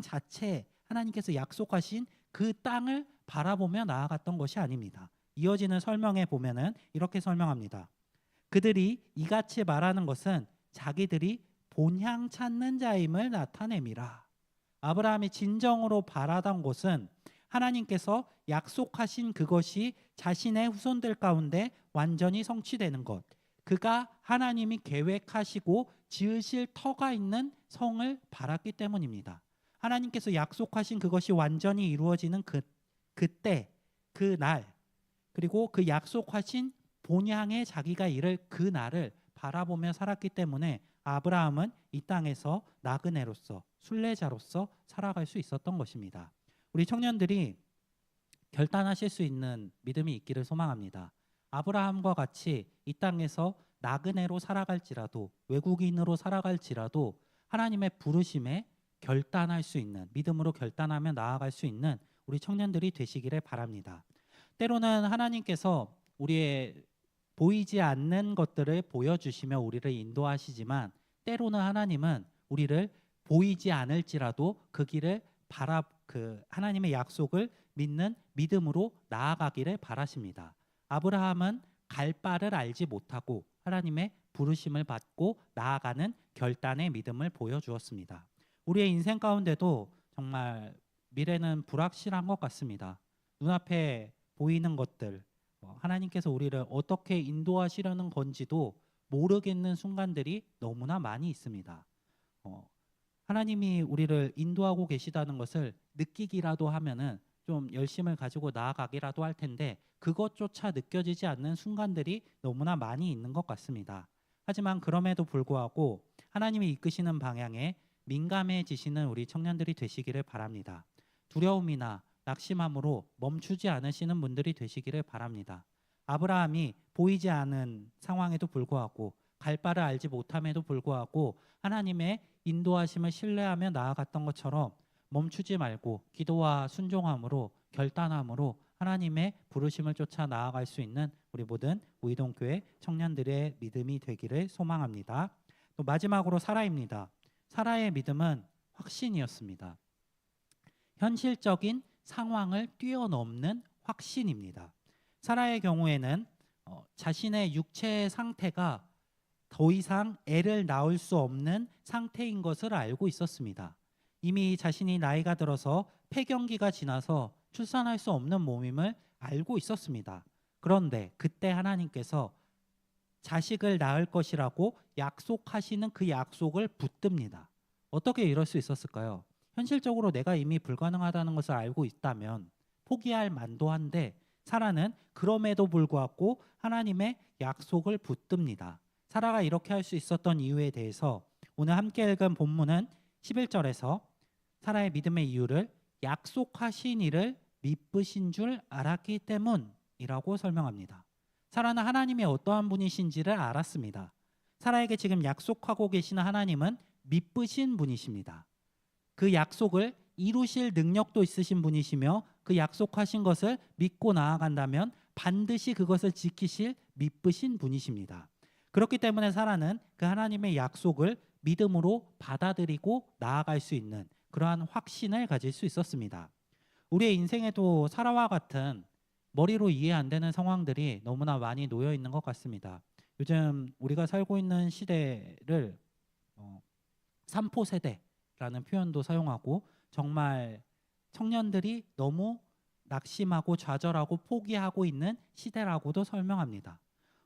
자체 하나님께서 약속하신 그 땅을 바라보며 나아갔던 것이 아닙니다. 이어지는 설명에 보면은 이렇게 설명합니다. 그들이 이같이 말하는 것은 자기들이 본향 찾는 자임을 나타냄이라. 아브라함이 진정으로 바라던 것은 하나님께서 약속하신 그것이 자신의 후손들 가운데 완전히 성취되는 것, 그가 하나님이 계획하시고 지으실 터가 있는 성을 바랐기 때문입니다. 하나님께서 약속하신 그것이 완전히 이루어지는 그때, 그날, 그리고 그 약속하신 본향에 자기가 이를 그 날을 바라보며 살았기 때문에 아브라함은 이 땅에서 나그네로서, 순례자로서 살아갈 수 있었던 것입니다. 우리 청년들이 결단하실 수 있는 믿음이 있기를 소망합니다. 아브라함과 같이 이 땅에서 나그네로 살아갈지라도, 외국인으로 살아갈지라도 하나님의 부르심에 결단할 수 있는, 믿음으로 결단하며 나아갈 수 있는 우리 청년들이 되시기를 바랍니다. 때로는 하나님께서 우리의 보이지 않는 것들을 보여주시며 우리를 인도하시지만, 때로는 하나님은 우리를 보이지 않을지라도 그 길을 하나님의 약속을 믿는 믿음으로 나아가기를 바라십니다. 아브라함은 갈 바를 알지 못하고 하나님의 부르심을 받고 나아가는 결단의 믿음을 보여주었습니다. 우리의 인생 가운데도 정말 미래는 불확실한 것 같습니다. 눈앞에 보이는 것들, 하나님께서 우리를 어떻게 인도하시려는 건지도 모르겠는 순간들이 너무나 많이 있습니다. 하나님이 우리를 인도하고 계시다는 것을 느끼기라도 하면은 좀 열심을 가지고 나아가기라도 할 텐데 그것조차 느껴지지 않는 순간들이 너무나 많이 있는 것 같습니다. 하지만 그럼에도 불구하고 하나님이 이끄시는 방향에 민감해지시는 우리 청년들이 되시기를 바랍니다. 두려움이나 낙심함으로 멈추지 않으시는 분들이 되시기를 바랍니다. 아브라함이 보이지 않은 상황에도 불구하고 갈 바를 알지 못함에도 불구하고 하나님의 인도하심을 신뢰하며 나아갔던 것처럼 멈추지 말고 기도와 순종함으로 결단함으로 하나님의 부르심을 쫓아 나아갈 수 있는 우리 모든 우이동교회 청년들의 믿음이 되기를 소망합니다. 또 마지막으로 사라입니다. 사라의 믿음은 확신이었습니다. 현실적인 상황을 뛰어넘는 확신입니다. 사라의 경우에는 자신의 육체의 상태가 더 이상 애를 낳을 수 없는 상태인 것을 알고 있었습니다. 이미 자신이 나이가 들어서 폐경기가 지나서 출산할 수 없는 몸임을 알고 있었습니다. 그런데 그때 하나님께서 자식을 낳을 것이라고 약속하시는 그 약속을 붙듭니다. 어떻게 이럴 수 있었을까요? 현실적으로 내가 이미 불가능하다는 것을 알고 있다면 포기할 만도 한데 사라는 그럼에도 불구하고 하나님의 약속을 붙듭니다. 사라가 이렇게 할 수 있었던 이유에 대해서 오늘 함께 읽은 본문은 11절에서 사라의 믿음의 이유를 약속하신 이를 믿으신 줄 알았기 때문이라고 설명합니다. 사라는 하나님이 어떠한 분이신지를 알았습니다. 사라에게 지금 약속하고 계시는 하나님은 믿으신 분이십니다. 그 약속을 이루실 능력도 있으신 분이시며 그 약속하신 것을 믿고 나아간다면 반드시 그것을 지키실 믿으신 분이십니다. 그렇기 때문에 사라는 그 하나님의 약속을 믿음으로 받아들이고 나아갈 수 있는 그러한 확신을 가질 수 있었습니다. 우리의 인생에도 사라와 같은 머리로 이해 안 되는 상황들이 너무나 많이 놓여 있는 것 같습니다. 요즘 우리가 살고 있는 시대를 삼포 세대라는 표현도 사용하고 정말 청년들이 너무 낙심하고 좌절하고 포기하고 있는 시대라고도 설명합니다.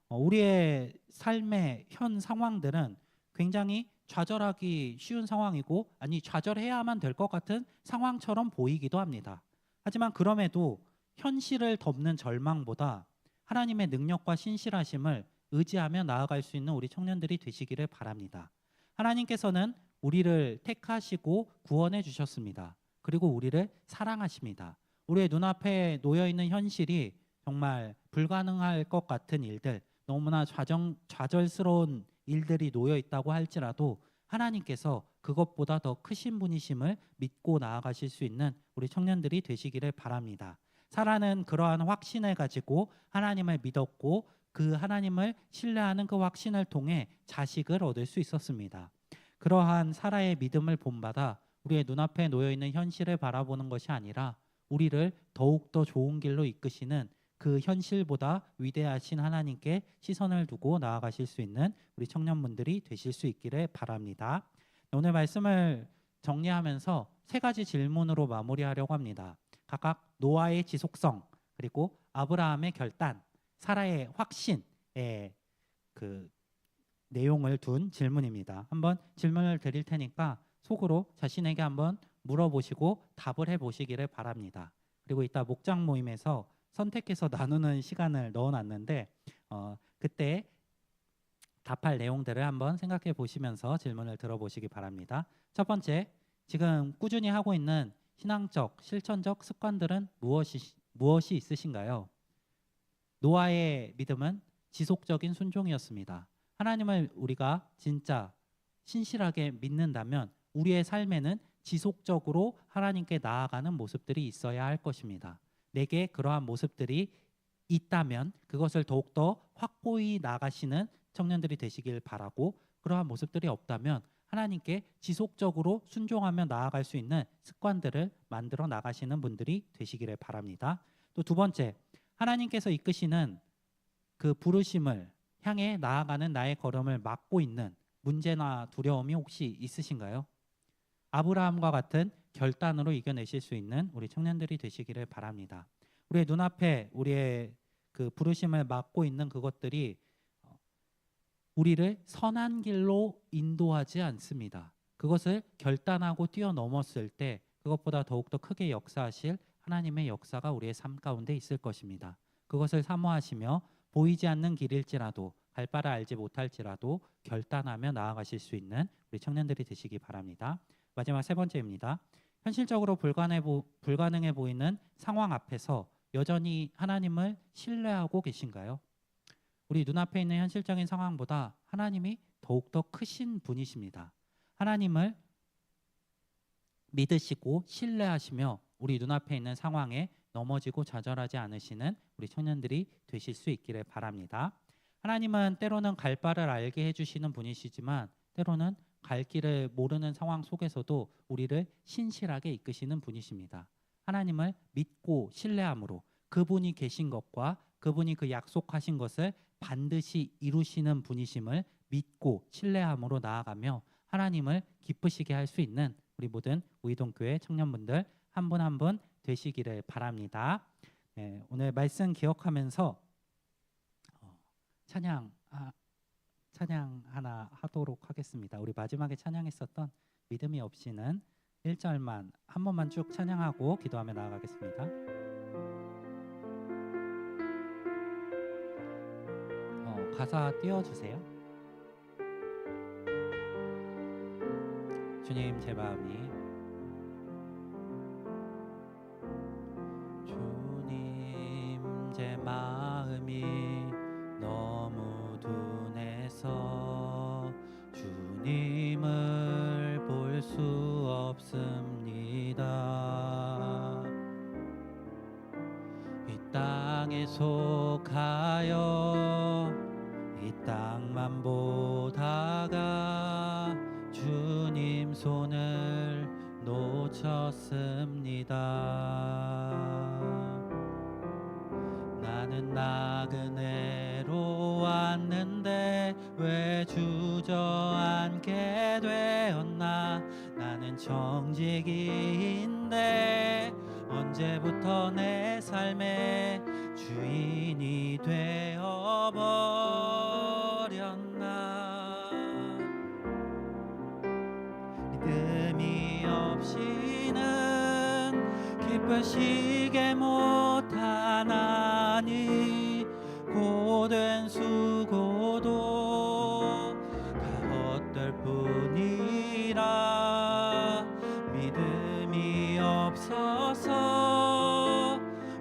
우리의 삶의 현 상황들은 굉장히 좌절하기 쉬운 상황이고 아니 좌절해야만 될 것 같은 상황처럼 보이기도 합니다. 하지만 그럼에도 현실을 덮는 절망보다 하나님의 능력과 신실하심을 의지하며 나아갈 수 있는 우리 청년들이 되시기를 바랍니다. 하나님께서는 우리를 택하시고 구원해 주셨습니다. 그리고 우리를 사랑하십니다. 우리의 눈앞에 놓여 있는 현실이 정말 불가능할 것 같은 일들, 너무나 좌절스러운 일들이 놓여 있다고 할지라도 하나님께서 그것보다 더 크신 분이심을 믿고 나아가실 수 있는 우리 청년들이 되시기를 바랍니다. 사라는 그러한 확신을 가지고 하나님을 믿었고 그 하나님을 신뢰하는 그 확신을 통해 자식을 얻을 수 있었습니다. 그러한 사라의 믿음을 본받아 우리의 눈앞에 놓여 있는 현실을 바라보는 것이 아니라 우리를 더욱더 좋은 길로 이끄시는 그 현실보다 위대하신 하나님께 시선을 두고 나아가실 수 있는 우리 청년분들이 되실 수 있기를 바랍니다. 오늘 말씀을 정리하면서 세 가지 질문으로 마무리하려고 합니다. 각각 노아의 지속성, 그리고 아브라함의 결단, 사라의 확신의 그 내용을 둔 질문입니다. 한번 질문을 드릴 테니까 속으로 자신에게 한번 물어보시고 답을 해보시기를 바랍니다. 그리고 이따 목장 모임에서 선택해서 나누는 시간을 넣어놨는데 그때 답할 내용들을 한번 생각해 보시면서 질문을 들어보시기 바랍니다. 첫 번째, 지금 꾸준히 하고 있는 신앙적, 실천적 습관들은 무엇이 있으신가요? 노아의 믿음은 지속적인 순종이었습니다. 하나님을 우리가 진짜 신실하게 믿는다면 우리의 삶에는 지속적으로 하나님께 나아가는 모습들이 있어야 할 것입니다. 내게 그러한 모습들이 있다면 그것을 더욱더 확고히 나가시는 청년들이 되시길 바라고, 그러한 모습들이 없다면 하나님께 지속적으로 순종하며 나아갈 수 있는 습관들을 만들어 나가시는 분들이 되시기를 바랍니다. 또 두 번째, 하나님께서 이끄시는 그 부르심을 향해 나아가는 나의 걸음을 막고 있는 문제나 두려움이 혹시 있으신가요? 아브라함과 같은 결단으로 이겨내실 수 있는 우리 청년들이 되시기를 바랍니다. 우리의 눈앞에 우리의 그 부르심을 막고 있는 그것들이 우리를 선한 길로 인도하지 않습니다. 그것을 결단하고 뛰어넘었을 때 그것보다 더욱더 크게 역사하실 하나님의 역사가 우리의 삶 가운데 있을 것입니다. 그것을 사모하시며 보이지 않는 길일지라도 갈 바를 알지 못할지라도 결단하며 나아가실 수 있는 우리 청년들이 되시기 바랍니다. 마지막 세 번째입니다. 현실적으로 불가능해 보이는 상황 앞에서 여전히 하나님을 신뢰하고 계신가요? 우리 눈앞에 있는 현실적인 상황보다 하나님이 더욱더 크신 분이십니다. 하나님을 믿으시고 신뢰하시며 우리 눈앞에 있는 상황에 넘어지고 좌절하지 않으시는 우리 청년들이 되실 수 있기를 바랍니다. 하나님은 때로는 갈 바를 알게 해주시는 분이시지만 때로는 갈 길을 모르는 상황 속에서도 우리를 신실하게 이끄시는 분이십니다. 하나님을 믿고 신뢰함으로 그분이 계신 것과 그분이 그 약속하신 것을 반드시 이루시는 분이심을 믿고 신뢰함으로 나아가며 하나님을 기쁘시게 할 수 있는 우리 모든 우이동교회 청년분들 한 분 한 분 되시기를 바랍니다. 네, 오늘 말씀 기억하면서 찬양 하나 하도록 하겠습니다. 우리 마지막에 찬양했었던 믿음이 없이는 1절만 한 번만 쭉 찬양하고 기도하며 나아가겠습니다. 가사 띄워주세요. 주님, 제 마음이 주님, 제 마음이 너무 둔해서 주님을 볼 수 없습니다. 이 땅에 속하여 이 땅만 보다가 손을 놓쳤습니다. 나는 나그네로 왔는데 왜 주저앉게 되었나. 나는 정직이인데 언제부터 내 삶의 주인이 되어버렸나. 믿음이 없이는 기쁘시게 못하나니 고된 수고도 다 헛될 뿐이라. 믿음이 없어서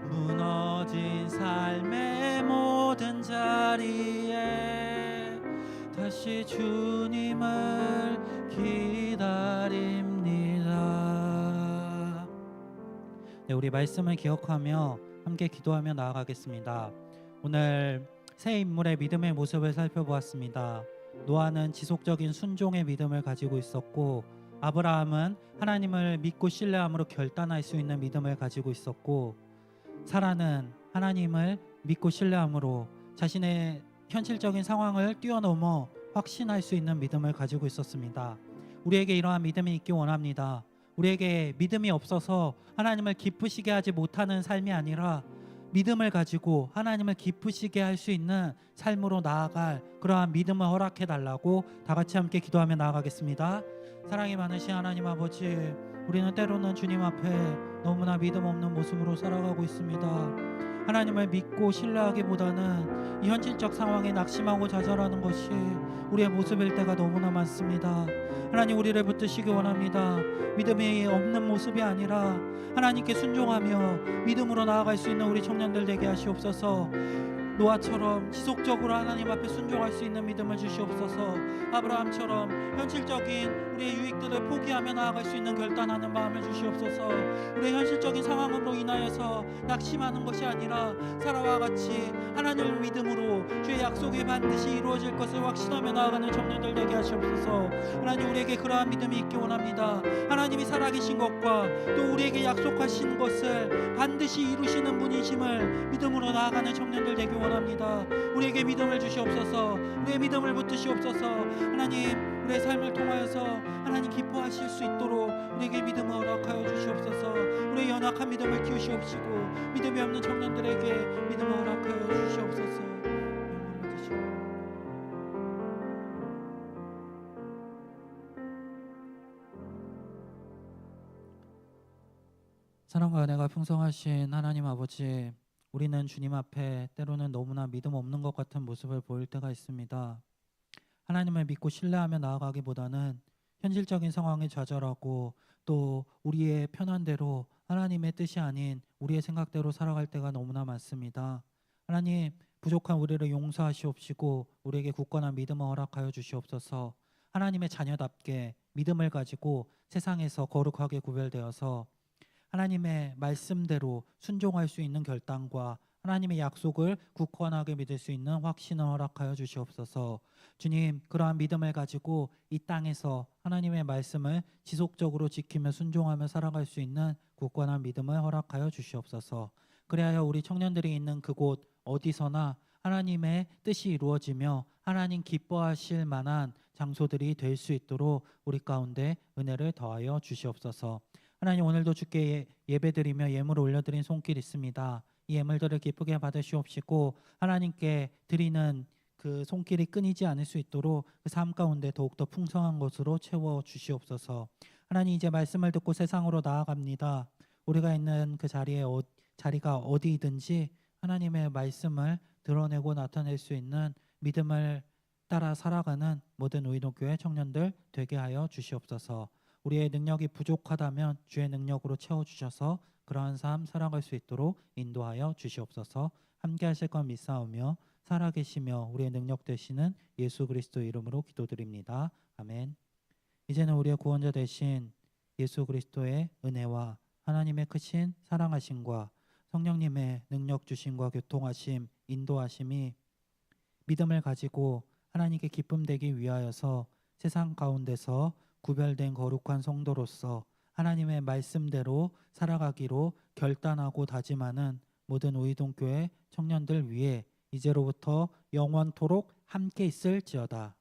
무너진 삶의 모든 자리에 다시 주님을 기다립니다. 네, 우리 말씀을 기억하며 함께 기도하며 나아가겠습니다. 오늘 새 인물의 믿음의 모습을 살펴보았습니다. 노아는 지속적인 순종의 믿음을 가지고 있었고, 아브라함은 하나님을 믿고 신뢰함으로 결단할 수 있는 믿음을 가지고 있었고, 사라는 하나님을 믿고 신뢰함으로 자신의 현실적인 상황을 뛰어넘어 확신할 수 있는 믿음을 가지고 있었습니다. 우리에게 이러한 믿음이 있기 원합니다. 우리에게 믿음이 없어서 하나님을 기쁘시게 하지 못하는 삶이 아니라 믿음을 가지고 하나님을 기쁘시게 할 수 있는 삶으로 나아갈 그러한 믿음을 허락해 달라고 다 같이 함께 기도하며 나아가겠습니다. 사랑이 많으신 하나님 아버지, 우리는 때로는 주님 앞에 너무나 믿음 없는 모습으로 살아가고 있습니다. 하나님을 믿고 신뢰하기보다는 이 현실적 상황에 낙심하고 좌절하는 것이 우리의 모습일 때가 너무나 많습니다. 하나님, 우리를 붙드시기 원합니다. 믿음이 없는 모습이 아니라 하나님께 순종하며 믿음으로 나아갈 수 있는 우리 청년들 되게 하시옵소서. 노아처럼 지속적으로 하나님 앞에 순종할 수 있는 믿음을 주시옵소서. 아브라함처럼 현실적인 우리의 유익들을 포기하며 나아갈 수 있는 결단하는 마음을 주시옵소서. 우리의 현실적인 상황으로 인하여서 낙심하는 것이 아니라 사라와 같이 하나님을 믿음으로 주의 약속이 반드시 이루어질 것을 확신하며 나아가는 청년들 되게 하시옵소서. 하나님, 우리에게 그러한 믿음이 있기 원합니다. 하나님이 살아계신 것과 또 우리에게 약속하신 것을 반드시 이루시는 분이심을 믿음으로 나아가는 청년들 되기 원합니다. 우리에게 믿음을 주시옵소서. 우리의 믿음을 붙드시옵소서. 하나님, 우리의 삶을 통하여서 하나님 기뻐하실 수 있도록 우리에게 믿음을 허락하여 주시옵소서. 우리의 연약한 믿음을 키우시옵시고 믿음이 없는 청년들에게 믿음을 허락하여 주시옵소서. 영광을 받으시고. 사랑과 은혜가 풍성하신 하나님 아버지, 우리는 주님 앞에 때로는 너무나 믿음 없는 것 같은 모습을 보일 때가 있습니다. 하나님을 믿고 신뢰하며 나아가기보다는 현실적인 상황에 좌절하고 또 우리의 편한 대로 하나님의 뜻이 아닌 우리의 생각대로 살아갈 때가 너무나 많습니다. 하나님, 부족한 우리를 용서하시옵시고 우리에게 굳건한 믿음을 허락하여 주시옵소서. 하나님의 자녀답게 믿음을 가지고 세상에서 거룩하게 구별되어서 하나님의 말씀대로 순종할 수 있는 결단과 하나님의 약속을 굳건하게 믿을 수 있는 확신을 허락하여 주시옵소서. 주님, 그러한 믿음을 가지고 이 땅에서 하나님의 말씀을 지속적으로 지키며 순종하며 살아갈 수 있는 굳건한 믿음을 허락하여 주시옵소서. 그리하여 우리 청년들이 있는 그곳 어디서나 하나님의 뜻이 이루어지며 하나님 기뻐하실 만한 장소들이 될 수 있도록 우리 가운데 은혜를 더하여 주시옵소서. 하나님, 오늘도 주께 예배드리며 예물을 올려드린 손길 있습니다. 이 예물들을 기쁘게 받으시옵시고 하나님께 드리는 그 손길이 끊이지 않을 수 있도록 그 삶 가운데 더욱더 풍성한 것으로 채워 주시옵소서. 하나님, 이제 말씀을 듣고 세상으로 나아갑니다. 우리가 있는 그 자리가 어디이든지 하나님의 말씀을 드러내고 나타낼 수 있는 믿음을 따라 살아가는 모든 우이노교회 청년들 되게 하여 주시옵소서. 우리의 능력이 부족하다면 주의 능력으로 채워주셔서 그러한 삶 살아갈 수 있도록 인도하여 주시옵소서. 함께 하실 것 믿사오며 살아계시며 우리의 능력 되시는 예수 그리스도 이름으로 기도드립니다. 아멘. 이제는 우리의 구원자 되신 예수 그리스도의 은혜와 하나님의 크신 사랑하심과 성령님의 능력 주심과 교통하심, 인도하심이 믿음을 가지고 하나님께 기쁨 되기 위하여서 세상 가운데서 구별된 거룩한 성도로서 하나님의 말씀대로 살아가기로 결단하고 다짐하는 모든 우이동교회 청년들 위해 이제로부터 영원토록 함께 있을지어다.